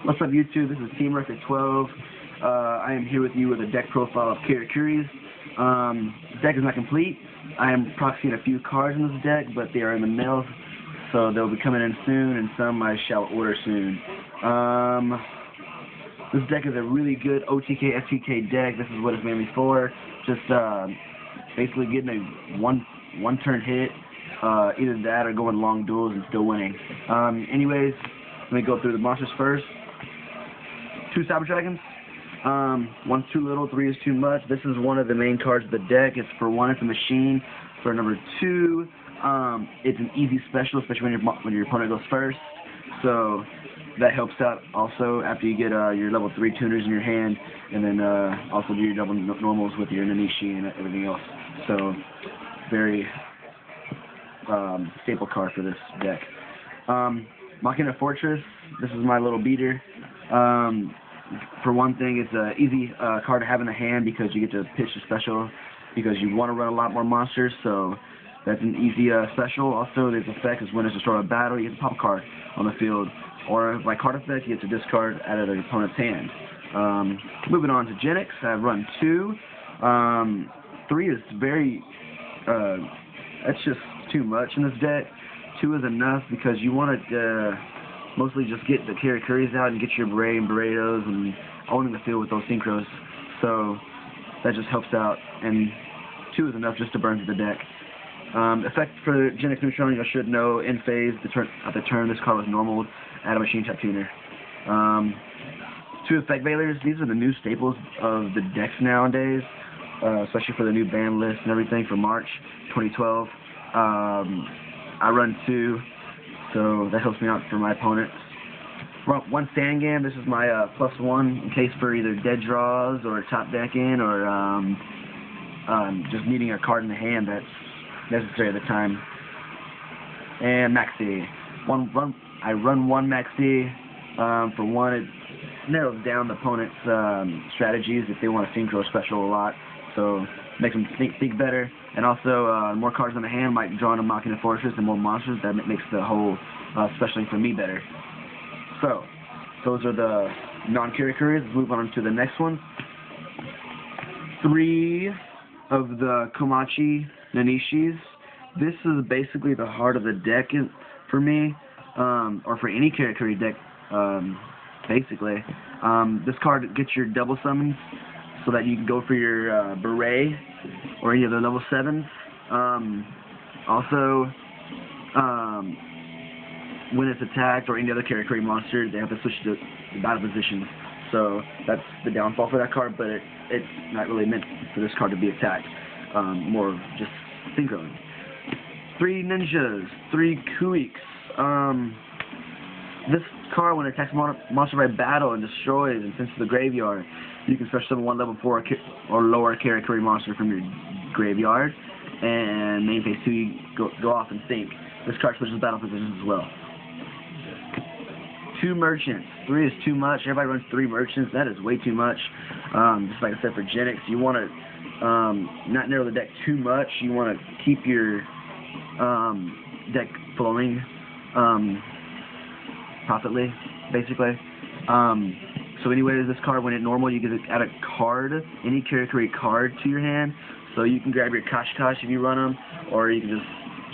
What's up, YouTube? This is Team Record 12. I am here with you with a deck profile of Karakuri's. This deck is not complete. I am proxying a few cards in this deck, but they are in the mail, so they'll be coming in soon, and some I shall order soon. This deck is a really good OTK, FTK deck. This is what it's mainly for. Just basically getting a one-turn hit, either that or going long duels and still winning. Anyways, let me go through the monsters first. 2 Cyber Dragons. 1's too little, 3 is too much. This is one of the main cards of the deck. It's for 1, it's a machine. For number 2, it's an easy special, especially when your opponent goes first. So that helps out also after you get your level 3 tuners in your hand, and then also do your double normals with your Nanishi and everything else. So very staple card for this deck. Machina Fortress. This is my little beater. For one thing, it's an easy card to have in the hand because you get to pitch a special because you want to run a lot more monsters, so that's an easy special. Also, its effect is when it's destroyed a battle, you get to pop a card on the field. Or by card effect, you get to discard out of the opponent's hand. Moving on to Genix, I've run 2. 3 is very, that's just too much in this deck. 2 is enough because you want to mostly just get the Karakuris out and get your Beret and Beretos and owning the field with those synchros. So that just helps out, and 2 is enough just to burn through the deck. Effect for Genix Neutron, you should know, in phase, at the turn, this card was normal, add a machine type tuner. 2 Effect Veilers, these are the new staples of the decks nowadays, especially for the new ban list and everything for March 2012. I run 2. So that helps me out for my opponents. 1 Sangam, this is my +1 in case for either dead draws or top decking or just needing a card in the hand that's necessary at the time. And Maxi. I run 1 Maxi. For 1, it narrows down the opponent's strategies if they want to synchro special a lot. So makes them think better, and also more cards in the hand might draw into Machina Fortress and more monsters. That makes the whole specialing for me better. So those are the non-Karakuris. Let's move on to the next one. 3 of the Komachi Nanishis. This is basically the heart of the deck for me, or for any Karakuri deck, basically. This card gets your double summons, so that you can go for your Beret or any of the level 7s. Also, when it's attacked or any other Karakuri monster, they have to switch to the battle positions. So that's the downfall for that card, but it's not really meant for this card to be attacked. More just synchroing. 3 Ninjas, 3 Kuiks. This card, when it attacks a monster by battle and destroys and sends to the graveyard, you can special summon 1 level 4 or lower Karakuri monster from your graveyard, and main phase 2 you go off and sync. This card switches battle positions as well. 2 Merchants. 3 is too much. Everybody runs 3 Merchants. That is way too much. Just like I said for Genix, you want to not narrow the deck too much. You want to keep your deck flowing profitably, basically. So anyways, this card, when it's normal, you get to add a card, any Karakuri card to your hand. So you can grab your Kashkash if you run them, or you can just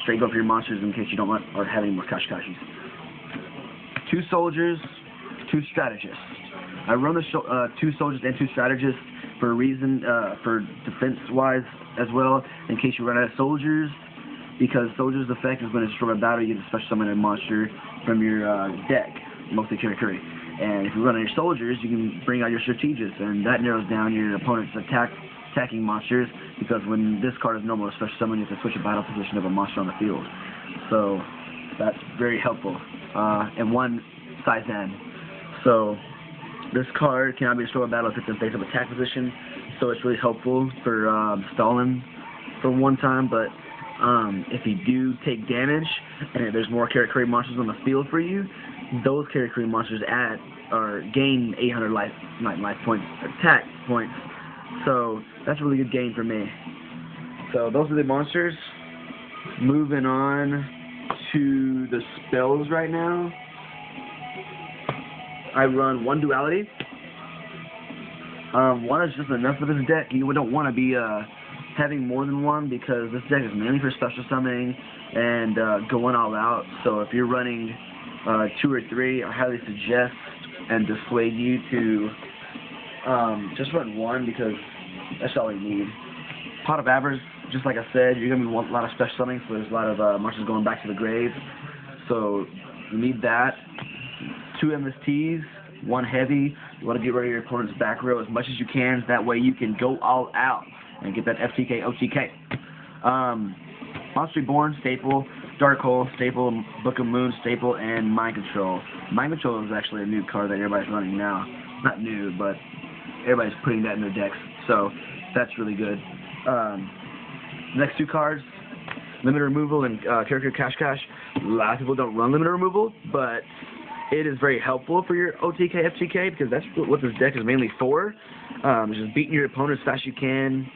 straight go for your monsters in case you don't want or have any more Kashkashis. 2 Soldiers, 2 Strategists. I run the 2 Soldiers and 2 Strategists for a reason, for defense-wise as well, in case you run out of Soldiers, because Soldiers' effect is when it's destroyed by battle, you get to special summon a monster from your deck, mostly Karakuri. And if you run out of your Soldiers, you can bring out your Strategists, and that narrows down your opponent's attacking monsters, because when this card is normal, a special summon, you have to switch a battle position of a monster on the field. So that's very helpful. And 1 Saizan. So this card cannot be destroyed by battle if it's in face of attack position, so it's really helpful for stalling for 1 time, but if you do take damage and there's more Karakuri monsters on the field for you, those Karakuri monsters add or gain 800 life points, attack points. So that's a really good gain for me. So those are the monsters. Moving on to the spells right now. I run one duality. One is just enough for this deck. You don't want to be having more than one because this deck is mainly for special summoning and going all out. So if you're running 2 or 3, I highly suggest and dissuade you to just run one because that's all you need. Pot of Avers, just like I said, you're going to want a lot of special summoning, so there's a lot of monsters going back to the grave. So you need that. 2 MSTs, 1 heavy. You want to get rid of your opponent's back row as much as you can. That way you can go all out and get that FTK, OTK. Monster Reborn, staple. Dark Hole, staple. Book of Moon, staple. And Mind Control. Mind Control is actually a new card that everybody's running now. Not new, but everybody's putting that in their decks. So that's really good. Next 2 cards, Limited Removal and Karakuri Cash Cash. A lot of people don't run Limited Removal, but it is very helpful for your OTK, FTK, because that's what this deck is mainly for. Just beating your opponent as fast as you can.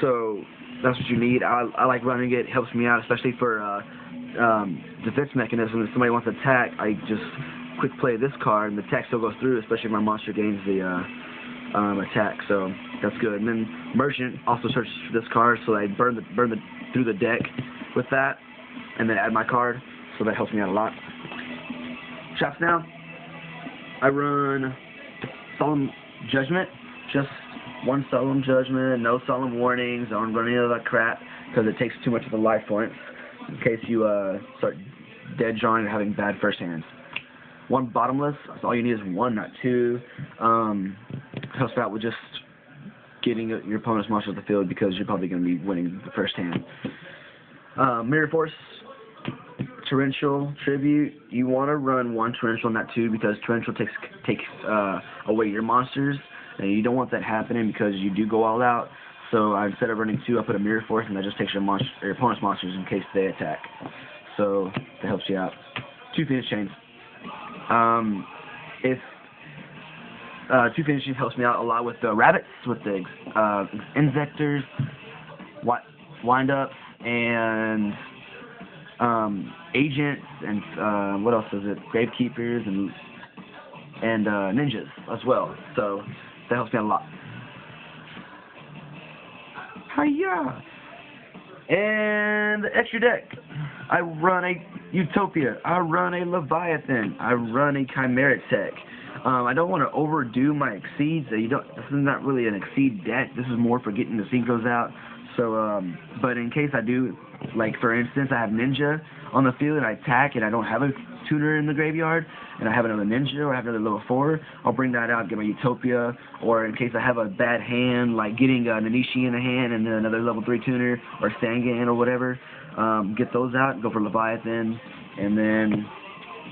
So that's what you need. I like running it. It helps me out, especially for defense mechanism. If somebody wants to attack, I just quick play this card, and the attack still goes through, especially if my monster gains the attack. So that's good. And then Merchant also searches for this card, so I burn through the deck with that, and then add my card. So that helps me out a lot. Shops now. I run Solemn Judgment, just 1 Solemn Judgment, no Solemn Warnings. I don't run any of that crap because it takes too much of the life points in case you start dead drawing or having bad first hands. 1 Bottomless, so all you need is 1, not 2. Helps out with just getting your opponent's monster off the field because you're probably going to be winning the first hand. Mirror Force. Torrential Tribute, you want to run 1 Torrential, not 2, because Torrential takes away your monsters, and you don't want that happening because you do go all out. So instead of running 2, I put a Mirror Force, and that just takes your opponent's monsters in case they attack. So that helps you out. 2 Phoenix Chains. If 2 Phoenix Chains helps me out a lot with the rabbits, with the Inzectors, Wind-Ups, and agents, and what else is it? Gravekeepers and ninjas as well. So that helps me out a lot. Hiya! And the extra deck, I run a Utopia. I run a Leviathan. I run a Chimera Tech. I don't want to overdo my exceeds. This is not really an exceed deck. This is more for getting the synchros out. So, but in case I do, like for instance, I have Ninja on the field and I attack and I don't have a tuner in the graveyard and I have another Ninja or I have another level 4, I'll bring that out, get my Utopia. Or in case I have a bad hand, like getting Nanishi in the hand and then another level 3 tuner or Sangan or whatever, get those out, go for Leviathan, and then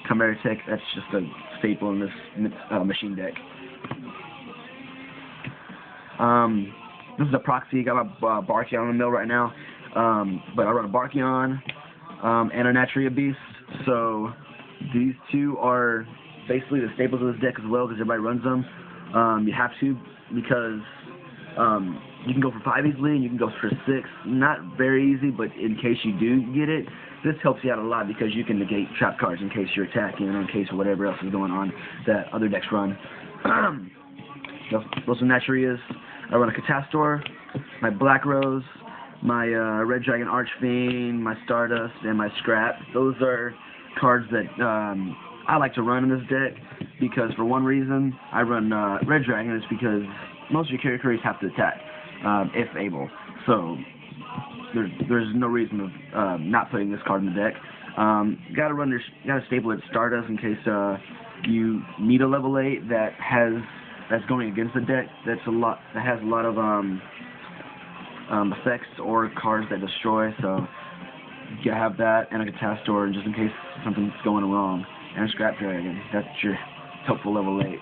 Chimera Tech. That's just a staple in this machine deck. This is a proxy. I got my Barkion in the mill right now, but I run a Barkion and a Natria Beast. So these 2 are basically the staples of this deck as well because everybody runs them. You have to because you can go for 5 easily and you can go for 6. Not very easy, but in case you do get it, this helps you out a lot because you can negate trap cards in case you're attacking or in case of whatever else is going on that other decks run. Those are Natrias. I run a Catastor, my Black Rose, my Red Dragon Archfiend, my Stardust, and my Scrap. Those are cards that I like to run in this deck because for one reason I run Red Dragon is because most of your Karakuris have to attack if able. So there's no reason of not putting this card in the deck. Gotta staple it Stardust in case you need a level 8 that's going against the deck. That has a lot of effects or cards that destroy. So you have that and a Catastor, just in case something's going wrong. And a Scrap Dragon. That's your helpful level 8.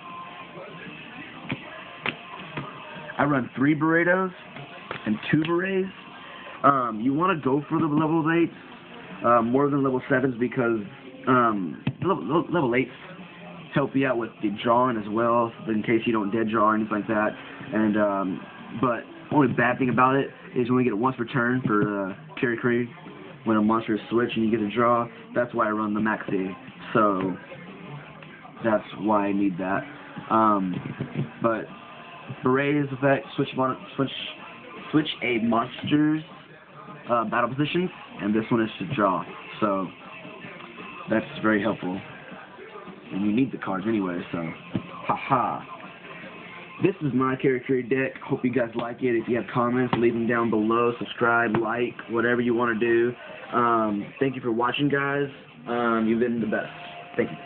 I run 3 Burritos and 2 Berets. You want to go for the level 8s more than level 7s because level 8s help you out with the drawing as well, in case you don't dead draw or anything like that. And but only bad thing about it is you only get it once per turn for Karakuri when a monster is switched and you get a draw. That's why I run the Maxi. So that's why I need that. But Beret's effect, switch a monster's battle positions, and this one is to draw. So that's very helpful. And you need the cards anyway, so haha. This is my Karakuri deck. Hope you guys like it. If you have comments, leave them down below. Subscribe, like, whatever you want to do. Thank you for watching, guys. You've been the best. Thank you.